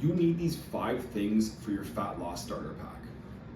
you need these 5 things for your fat loss starter pack.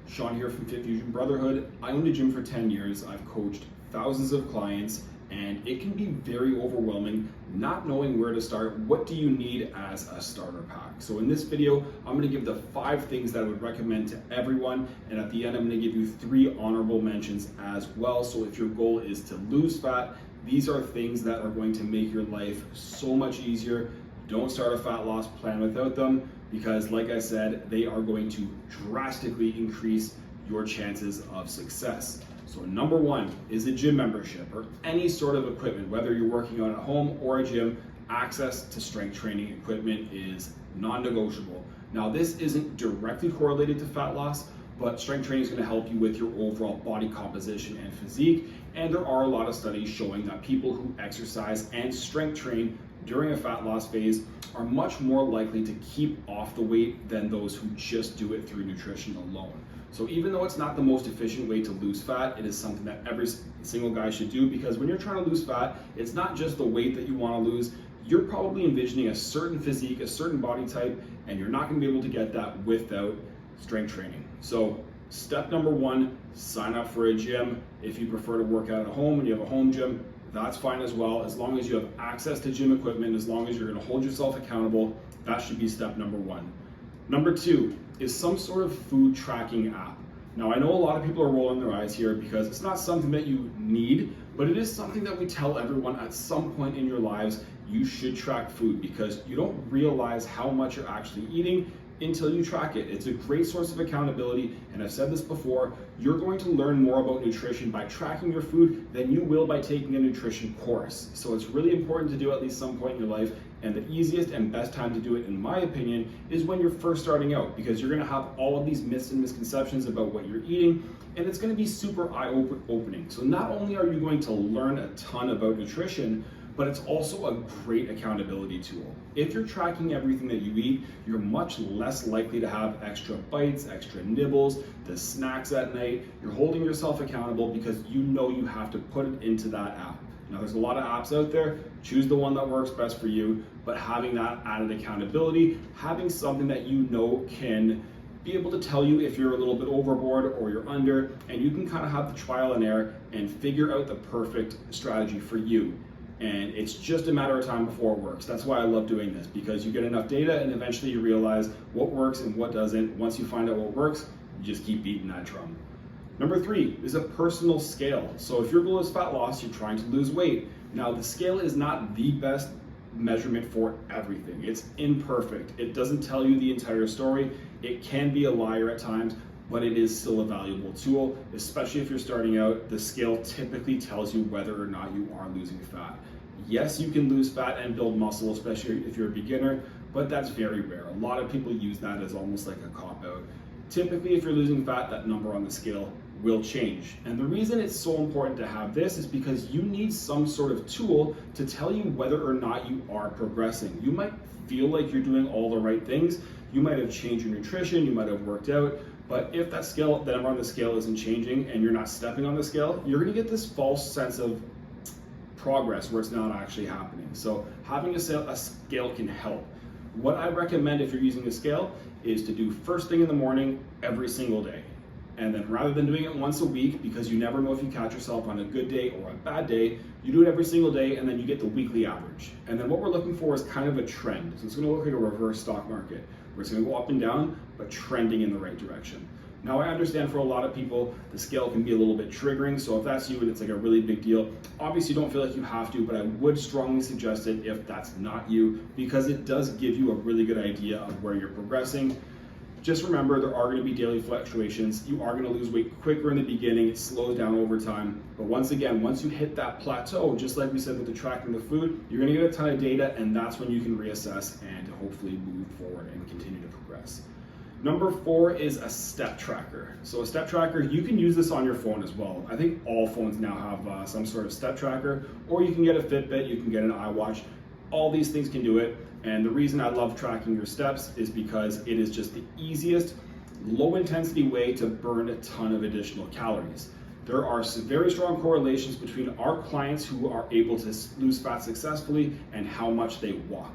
Sean here from Fit Fusion Brotherhood. I owned a gym for 10 years. I've coached thousands of clients, and it can be very overwhelming not knowing where to start. What do you need as a starter pack? So in this video, I'm gonna give the 5 things that I would recommend to everyone, and at the end, I'm gonna give you 3 honorable mentions as well. So if your goal is to lose fat, these are things that are going to make your life so much easier. Don't start a fat loss plan without them, because like I said, they are going to drastically increase your chances of success. So number 1 is a gym membership or any sort of equipment, whether you're working out at home or a gym. Access to strength training equipment is non-negotiable. Now, this isn't directly correlated to fat loss, but strength training is going to help you with your overall body composition and physique. And there are a lot of studies showing that people who exercise and strength train during a fat loss phase are much more likely to keep off the weight than those who just do it through nutrition alone. So even though it's not the most efficient way to lose fat, it is something that every single guy should do, because when you're trying to lose fat, it's not just the weight that you want to lose. You're probably envisioning a certain physique, a certain body type, and you're not going to be able to get that without strength training. So step number 1, sign up for a gym. If you prefer to work out at home and you have a home gym, that's fine as well. As long as you have access to gym equipment, as long as you're going to hold yourself accountable, that should be step number 1. Number 2 is some sort of food tracking app. Now, I know a lot of people are rolling their eyes here because it's not something that you need, but it is something that we tell everyone at some point in your lives you should track food, because you don't realize how much you're actually eating until you track it. It's a great source of accountability, and I've said this before, you're going to learn more about nutrition by tracking your food than you will by taking a nutrition course. So it's really important to do at least some point in your life, and the easiest and best time to do it, in my opinion, is when you're first starting out, because you're gonna have all of these myths and misconceptions about what you're eating, and it's gonna be super eye-opening. So not only are you going to learn a ton about nutrition, but it's also a great accountability tool. If you're tracking everything that you eat, you're much less likely to have extra bites, extra nibbles, the snacks at night. You're holding yourself accountable because you know you have to put it into that app. Now, there's a lot of apps out there. Choose the one that works best for you, but having that added accountability, having something that you know can be able to tell you if you're a little bit overboard or you're under, and you can kind of have the trial and error and figure out the perfect strategy for you. And it's just a matter of time before it works. That's why I love doing this, because you get enough data and eventually you realize what works and what doesn't. Once you find out what works, you just keep beating that drum. Number 3 is a personal scale. So if your goal is fat loss, you're trying to lose weight. Now, the scale is not the best measurement for everything. It's imperfect. It doesn't tell you the entire story. It can be a liar at times, but it is still a valuable tool, especially if you're starting out. The scale typically tells you whether or not you are losing fat. Yes, you can lose fat and build muscle, especially if you're a beginner, but that's very rare. A lot of people use that as almost like a cop-out. Typically, if you're losing fat, that number on the scale will change. And the reason it's so important to have this is because you need some sort of tool to tell you whether or not you are progressing. You might feel like you're doing all the right things. You might have changed your nutrition, you might have worked out, but if that number on the scale isn't changing and you're not stepping on the scale, you're gonna get this false sense of progress where it's not actually happening. So having a scale can help. What I recommend if you're using a scale is to do first thing in the morning every single day. And then rather than doing it once a week, because you never know if you catch yourself on a good day or a bad day, you do it every single day, and then you get the weekly average. And then what we're looking for is kind of a trend. So it's gonna look like a reverse stock market, where it's gonna go up and down, but trending in the right direction. Now, I understand for a lot of people, the scale can be a little bit triggering. So if that's you and it's like a really big deal, obviously don't feel like you have to, but I would strongly suggest it if that's not you, because it does give you a really good idea of where you're progressing. Just remember, there are going to be daily fluctuations. You are going to lose weight quicker in the beginning. It slows down over time. But once again, once you hit that plateau, just like we said with the tracking the food, you're going to get a ton of data, and that's when you can reassess and hopefully move forward and continue to progress. Number 4 is a step tracker. So a step tracker, you can use this on your phone as well. I think all phones now have some sort of step tracker, or you can get a Fitbit, you can get an iWatch. All these things can do it. And the reason I love tracking your steps is because it is just the easiest, low intensity way to burn a ton of additional calories. There are some very strong correlations between our clients who are able to lose fat successfully and how much they walk.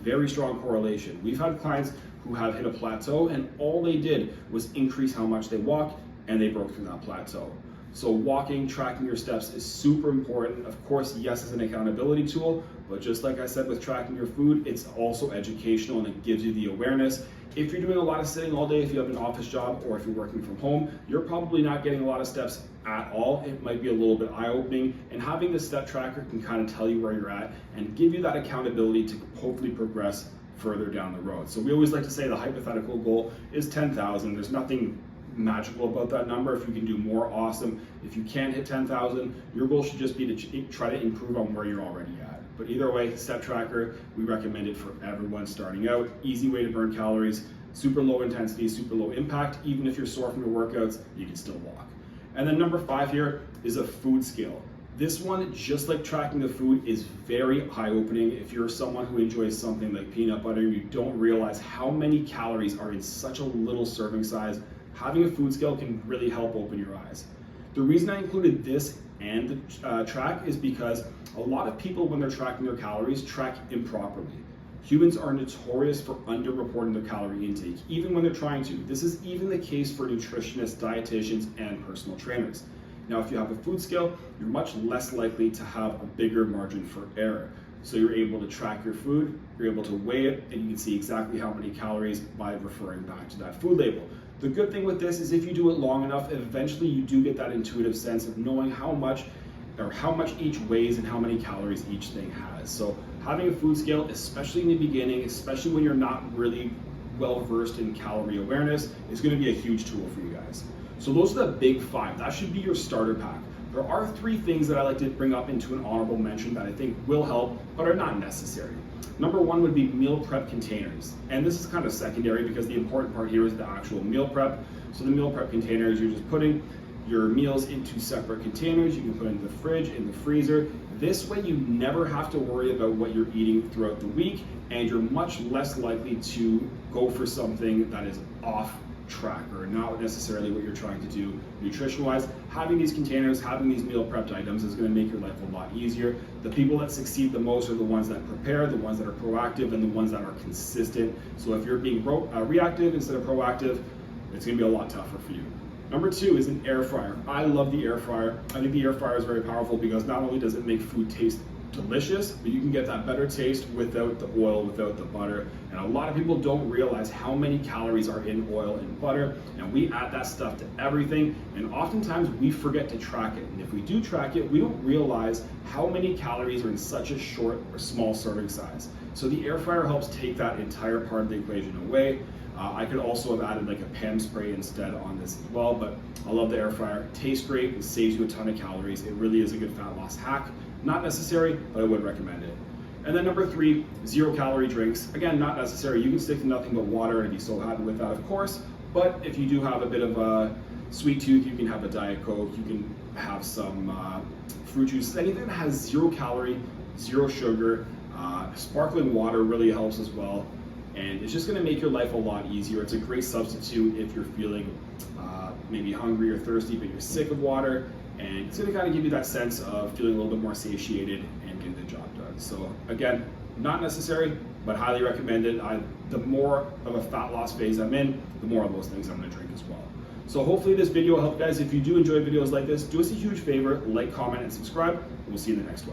very strong correlation. We've had clients who have hit a plateau and all they did was increase how much they walk and they broke through that plateau. So walking, tracking your steps is super important. Of course, yes, it's an accountability tool, but just like I said with tracking your food, it's also educational and it gives you the awareness. If you're doing a lot of sitting all day, if you have an office job or if you're working from home, you're probably not getting a lot of steps at all. It might be a little bit eye-opening, and having the step tracker can kind of tell you where you're at and give you that accountability to hopefully progress further down the road. So we always like to say the hypothetical goal is 10,000. There's nothing magical about that number. If you can do more, awesome. If you can't hit 10,000, your goal should just be to try to improve on where you're already at. But either way, step tracker, we recommend it for everyone starting out. Easy way to burn calories, super low intensity, super low impact. Even if you're sore from your workouts, you can still walk. And then number 5 here is a food scale. This one, just like tracking the food, is very eye-opening. If you're someone who enjoys something like peanut butter, you don't realize how many calories are in such a little serving size. Having a food scale can really help open your eyes. The reason I included this and the track is because a lot of people, when they're tracking their calories, track improperly. Humans are notorious for underreporting their calorie intake, even when they're trying to. This is even the case for nutritionists, dietitians, and personal trainers. Now, if you have a food scale, you're much less likely to have a bigger margin for error. So you're able to track your food, you're able to weigh it, and you can see exactly how many calories by referring back to that food label. The good thing with this is if you do it long enough, eventually you do get that intuitive sense of knowing how much each weighs and how many calories each thing has. So having a food scale, especially in the beginning, especially when you're not really well versed in calorie awareness, is going to be a huge tool for you guys. So those are the big 5. That should be your starter pack. There are 3 things that I like to bring up into an honorable mention that I think will help, but are not necessary. Number 1 would be meal prep containers. And this is kind of secondary because the important part here is the actual meal prep. So the meal prep containers, you're just putting your meals into separate containers. You can put it in the fridge, in the freezer. This way you never have to worry about what you're eating throughout the week, and you're much less likely to go for something that is off track or not necessarily what you're trying to do nutrition-wise. Having these containers, having these meal prepped items is going to make your life a lot easier. The people that succeed the most are the ones that prepare, the ones that are proactive, and the ones that are consistent. So if you're being reactive instead of proactive, it's going to be a lot tougher for you. Number 2 is an air fryer. I love the air fryer. I think the air fryer is very powerful because not only does it make food taste delicious, but you can get that better taste without the oil, without the butter. And a lot of people don't realize how many calories are in oil and butter, and we add that stuff to everything, and oftentimes we forget to track it. And if we do track it, we don't realize how many calories are in such a short or small serving size. So the air fryer helps take that entire part of the equation away. I could also have added like a Pam spray instead on this as well, but I love the air fryer. It tastes great, it saves you a ton of calories. It really is a good fat loss hack. Not necessary, but I would recommend it. And then number 3, 0-calorie drinks. Again, not necessary. You can stick to nothing but water and be so happy with that, of course. But if you do have a bit of a sweet tooth, you can have a Diet Coke, you can have some fruit juice, anything that has 0 calorie, 0 sugar. Sparkling water really helps as well. And it's just going to make your life a lot easier. It's a great substitute if you're feeling maybe hungry or thirsty, but you're sick of water. And it's going to kind of give you that sense of feeling a little bit more satiated and getting the job done. So again, not necessary, but highly recommended. The more of a fat loss phase I'm in, the more of those things I'm going to drink as well. So hopefully this video helped, guys. If you do enjoy videos like this, do us a huge favor, like, comment, and subscribe. We'll see you in the next one.